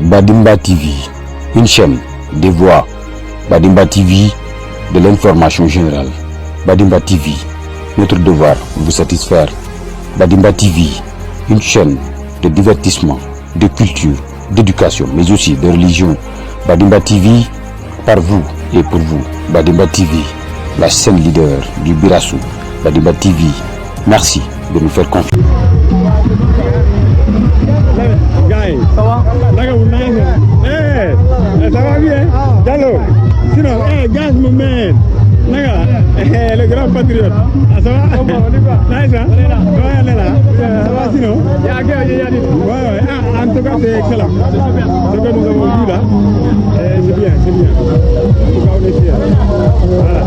Badimba TV, une chaîne des voix. Badimba TV, de l'information générale. Badimba TV, notre devoir, vous satisfaire. Badimba TV, une chaîne de divertissement, de culture, d'éducation, mais aussi de religion. Badimba TV, par vous et pour vous. Badimba TV, la chaîne leader du Birassou. Badimba TV, merci de nous faire confiance. Ça va? Ça va bien? Diallo. Sinon, gaz mon man. Le grand patriote. Ça va? Nice, hein? On est là. Ça va sinon? Ouais. En tout cas, c'est excellent. Ce que nous avons vu là, c'est bien. En tout cas, on est fiers. Voilà.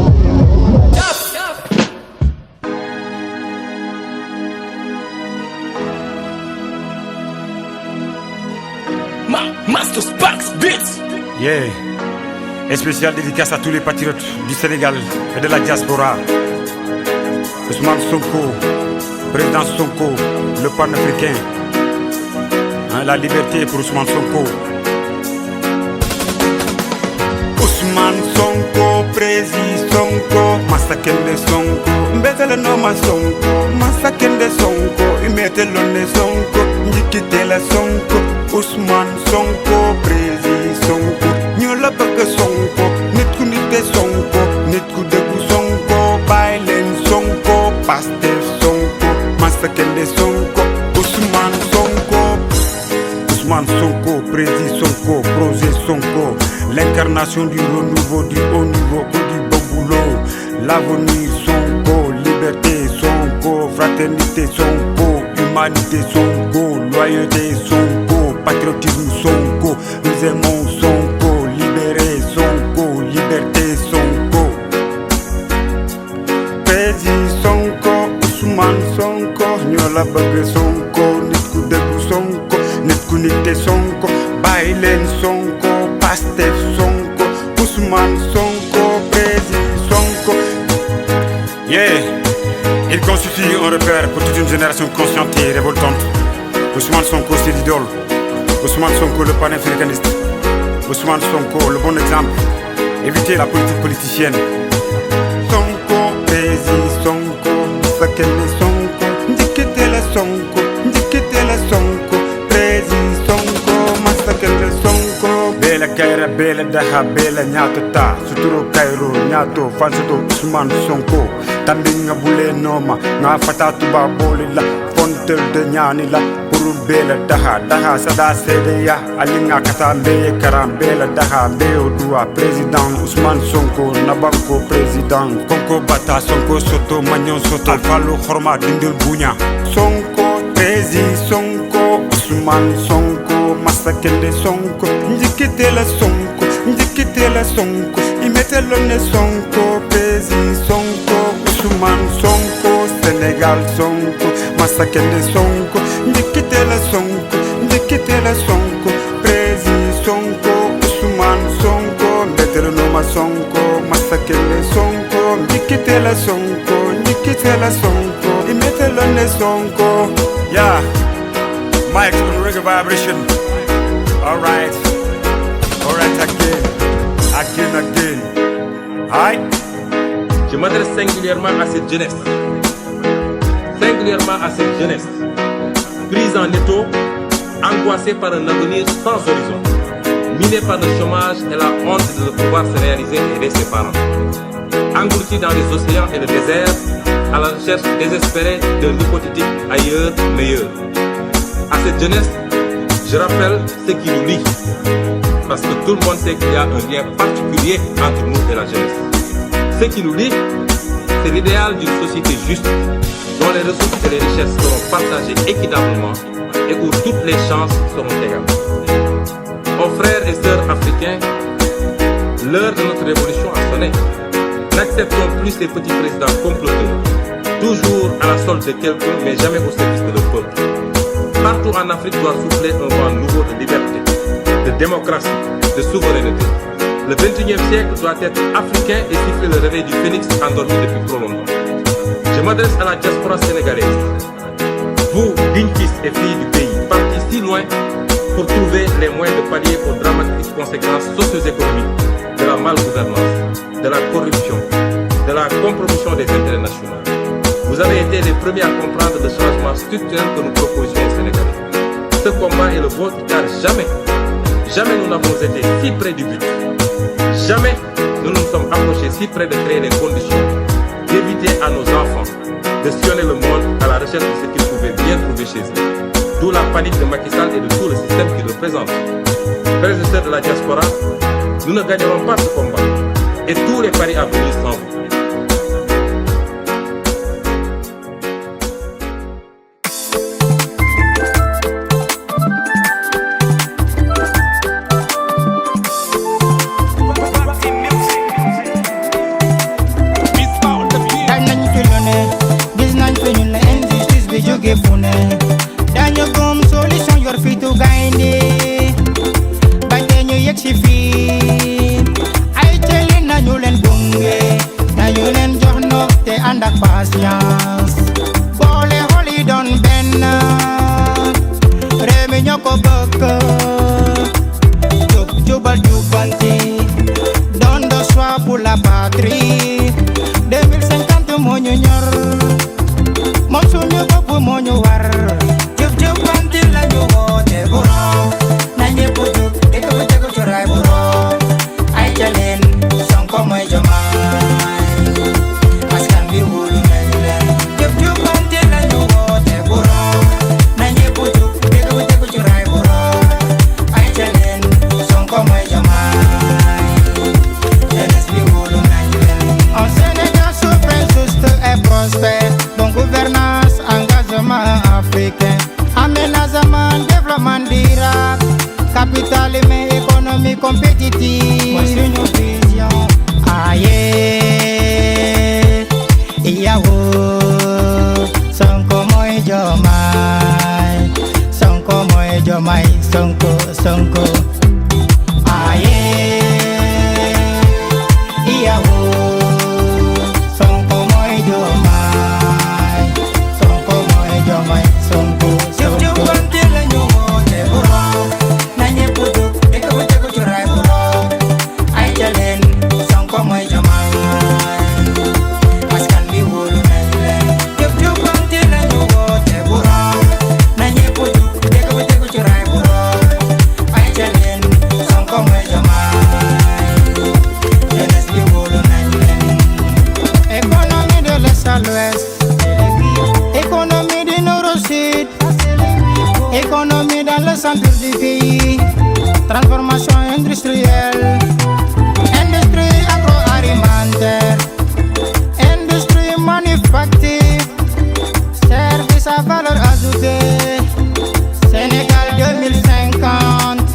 Master Sparks Beats. Yeah. Et spécial dédicace à tous les patriotes du Sénégal et de la diaspora. Ousmane Sonko, président Sonko, le panafricain. La liberté pour Ousmane Sonko. Ousmane Sonko, président Sonko, Massakende Sonko, Mbetele Noma Sonko, Massakende Sonko, Imetele Sonko, Njikitele Sonko. Ousmane Sonko, président Sonko, ñola bëgg Sonko, nit ku nité Sonko, nit ku dëggu Sonko, bàyyi Sonko, Pastef Sonko, Massakende Sonko, Ousmane Sonko. Ousmane Sonko, président Sonko, projet Sonko, l'incarnation du renouveau, du haut niveau, du bon boulot, l'avenir Sonko, liberté Sonko, fraternité Sonko, humanité Sonko, loyauté Sonko. Patriotisme Sonko, nous aimons Sonko, libérer Sonko, liberté Sonko. Président Sonko, Ousmane Sonko, ñola bëgg Sonko, nit ku dëggu Sonko, nit ku nité Sonko, bàyyi leen Sonko, Pastef Sonko, Ousmane Sonko, président Sonko. Yeah, il constitue un repère pour toute une génération consciente et révoltante. Ousmane Sonko, c'est l'idole. Ousmane Sonko, le panafricaniste. Ousmane Sonko, le bon exemple. Éviter la politique politicienne. Sonko, président Sonko, Sakele Sonko, Ndikitele Sonko, Ndikitele Sonko, président Sonko, Masakele Sonko. Bela Kaira, Bela Daha, Bela Nyato Ta, Suturo Kairo, Nyato, Fansuto, Ousmane Sonko. Tambinga Bule Noma, Nga Fatatu Babolila, Fontel de Nyanila. Bela daha sada sedeya alinga katambe karambela daha mbeo dua président Ousmane Sonko nabanko président Konko bata Sonko soto magnon soto alfalo khorma dindul bunya Sonko président Sonko Ousmane Sonko Massakende Sonko njikitela Sonko imetelo ne Sonko président Sonko Ousmane Sonko Sénégal Sonko Massakende Sonko Ndikitela Sonko, président Sonko, Ousmane Sonko, Mbetele Noma Sonko, Massakele Sonko, Ndikitela Sonko, Imetele Sonko. Yeah, Mike on reggae vibration. Alright, again. Aïe. Je m'adresse singulièrement à cette jeunesse. Prise en étau, angoissée par un avenir sans horizon, minée par le chômage et la honte de ne pouvoir se réaliser et aider ses parents, engloutie dans les océans et le désert, à la recherche désespérée d'un hypothétique ailleurs meilleur. À cette jeunesse, je rappelle ce qui nous lie, parce que tout le monde sait qu'il y a un lien particulier entre nous et la jeunesse. Ce qui nous lie, c'est l'idéal d'une société juste, dont les ressources et les richesses seront partagées équitablement et où toutes les chances seront égales. Aux frères et sœurs africains, l'heure de notre révolution a sonné. N'acceptons plus ces petits présidents comploteurs, toujours à la solde de quelqu'un mais jamais au service de leur peuple. Partout en Afrique doit souffler un vent nouveau de liberté, de démocratie, de souveraineté. Le 21e siècle doit être africain et siffler le réveil du phénix endormi depuis trop longtemps. Je m'adresse à la diaspora sénégalaise. Vous, dignes fils et filles du pays, partis si loin, pour trouver les moyens de pallier aux dramatiques conséquences socio-économiques de la malgouvernance, de la corruption, de la compromission des intérêts nationaux. Vous avez été les premiers à comprendre le changement structurel que nous proposions aux Sénégalais. Ce combat est le vôtre car jamais nous n'avons été si près du but. Jamais nous nous sommes approchés si près de créer les conditions d'éviter à nos enfants de sillonner le monde à la recherche de ce qu'ils pouvaient bien trouver chez eux. D'où la panique de Macky Sall et de tout le système qu'il représente. Frères et sœurs de la diaspora, nous ne gagnerons pas ce combat. Et tous les paris à venir sans vous. Dañu gom solution yor fi tu gaynde bañ ñu yegg ci fii ay télé nañu leen gunge nañu leen jox nopp te ànd ak patience boole xol yi doon benn réew mi ñoo ko bëgg jub jubal jubanti don de choix pour la patrie 2050 moo ñu ñor moom suñu bopp moo ñu war jëf jëfanti la ñu woote bu raw na ñëpp jug dëkk bu tegu ci raay bu raw ay jaleen Sonko mooy Diomaye askan bi wóolu nañu leen jëf jëfanti la ñu woote bu raw na ñëpp jug dëkk bu tegu ci raay bu raw ay jaleen Sonko mooy Diomaye jeunesse bi wóolu nañu leen un Sénégal souverain juste et prospère bon gouvernance engagement africain aménagement développement durable capital humain économie compétitive mooy suñu vision aye iyawo Sonko mooy Diomaye Sonko mooy Diomaye Sonko aye iyawo Sonko mooy Diomaye Sonko mooy Diomaye Sonko jëfante la ñu woote bu raw na ñëpp jug dëkk bu tegu ci raay bu raw ay jaleen Sonko mooy Diomaye askan bi wóolu nañu leen jëfante la ñu woote bu raw na ñëpp jug dëkk bu tegu ci raay bu raw ay jaleen Sonko mooy Diomaye jeunesse bi wóolu nañu leen économie de l'Est à l'Ouest économie du Nord au Sud économie dans le centre du pays transformation industrielle industrie agroalimentaire industrie manufacture service à valeur ajoutée Sénégal 2050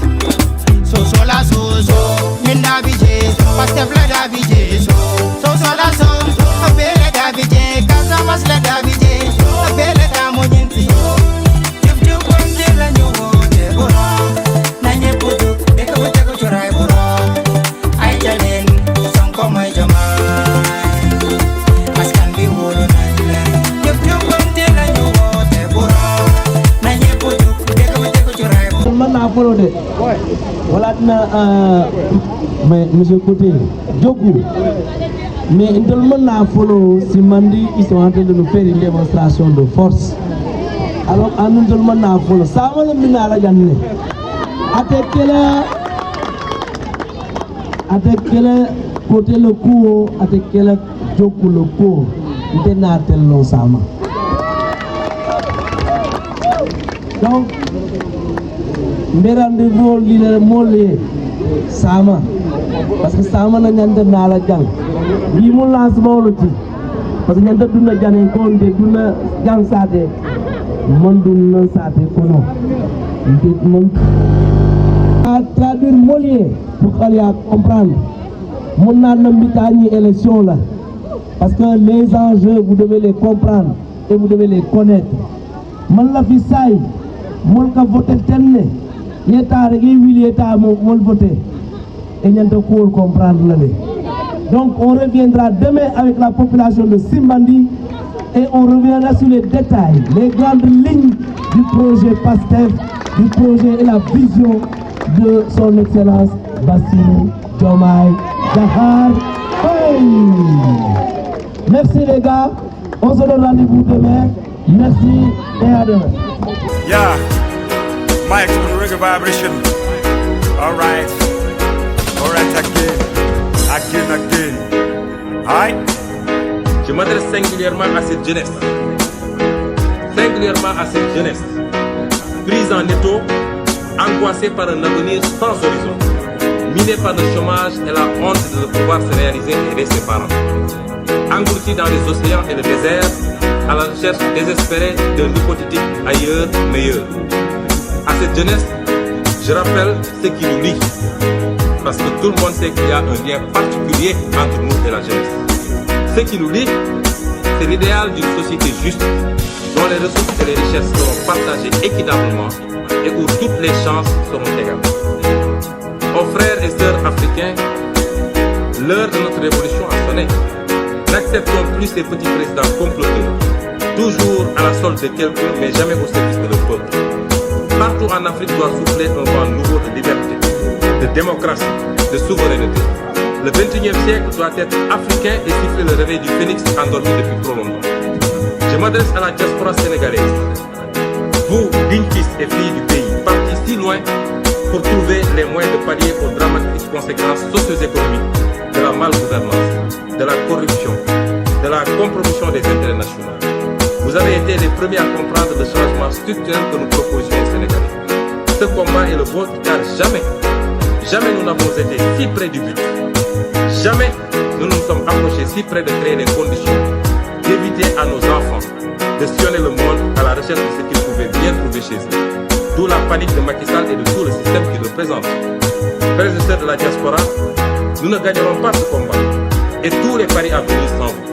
soso la soso min dabije Pastef la dabije soso la soso abele dabije Casamance la dabije abele tamoñenti jëf jëfante la ñu woote bu raw na ñëpp jug dëkk bu tegu ci raay bu raw ay jaleen Sonko mooy Diomaye askan bi wóolu nañu leen jëf jëfante la ñu woote bu raw na ñëpp jug dëkk bu tegu ci raay bu mën naa follow de wala dina mais monsieur Côté Diokou mais ndol mën naa follow si mandi ils sont en train de nous faire une démonstration de force alors anu ndol mën naa follow sama la mina la janne atekele Côté le coup atekele Diokou le coup nte na tello sama donc mberande vol lile molle sama parce que sama na nyande nala jang bi mu lancement lo ci parce que nyande duna jane ko nde duna jang sate mon duna sate kono nde mon à traduire Molière pour qu'il y a comprendre mon na mbitani élection là parce que les enjeux vous devez les comprendre et vous devez les connaître man la fi say mon ka voter tenne yeta regi wil yeta mo voter et ñanta ko comprendre la donc on reviendra demain avec la population de Simbandi et on reviendra sur les détails les grandes lignes du projet Pastef du projet et la vision de son excellence Bassirou Diomaye Diakhar Faye. Merci les gars, on se donne rendez-vous demain. Merci et à demain. Yeah, Mike on reggae vibration. Alright again. Aye. Je m'adresse singulièrement à cette jeunesse. Prise en étau, angoissée par un avenir sans horizon, minée par le chômage et la honte de ne pouvoir se réaliser et aider ses parents. Engloutie dans les océans et le désert, à la recherche désespérée d'un hypothétique ailleurs meilleur. À cette jeunesse, je rappelle ce qui nous lie. Parce que tout le monde sait qu'il y a un lien particulier entre nous et la jeunesse. Ce qui nous lie, c'est l'idéal d'une société juste, dont les ressources et les richesses seront partagées équitablement et où toutes les chances seront égales. Aux frères et sœurs africains, l'heure de notre révolution a sonné. N'acceptons plus ces petits présidents comploteurs, toujours à la solde de quelqu'un, mais jamais au service de leur peuple. Partout en Afrique doit souffler un vent nouveau de liberté, de démocratie, de souveraineté. Le 21e siècle doit être africain et siffler le réveil du phénix endormi depuis trop longtemps. Je m'adresse à la diaspora sénégalaise. Vous, dignes fils et filles du pays, partis si loin pour trouver les moyens de pallier aux dramatiques conséquences socio-économiques de la malgouvernance, de la corruption, de la compromission des intérêts nationaux. Vous avez été les premiers à comprendre le changement structurel que nous proposions aux Sénégalais. Ce combat est le vôtre car jamais nous n'avons été si près du but. Jamais nous nous sommes approchés si près de créer les conditions d'éviter à nos enfants de sillonner le monde à la recherche de ce qu'ils pouvaient bien trouver chez eux. D'où la panique de Macky Sall et de tout le système qu'il représente. Frères et sœurs de la diaspora, nous ne gagnerons pas ce combat. Et tous les paris à venir sans vous.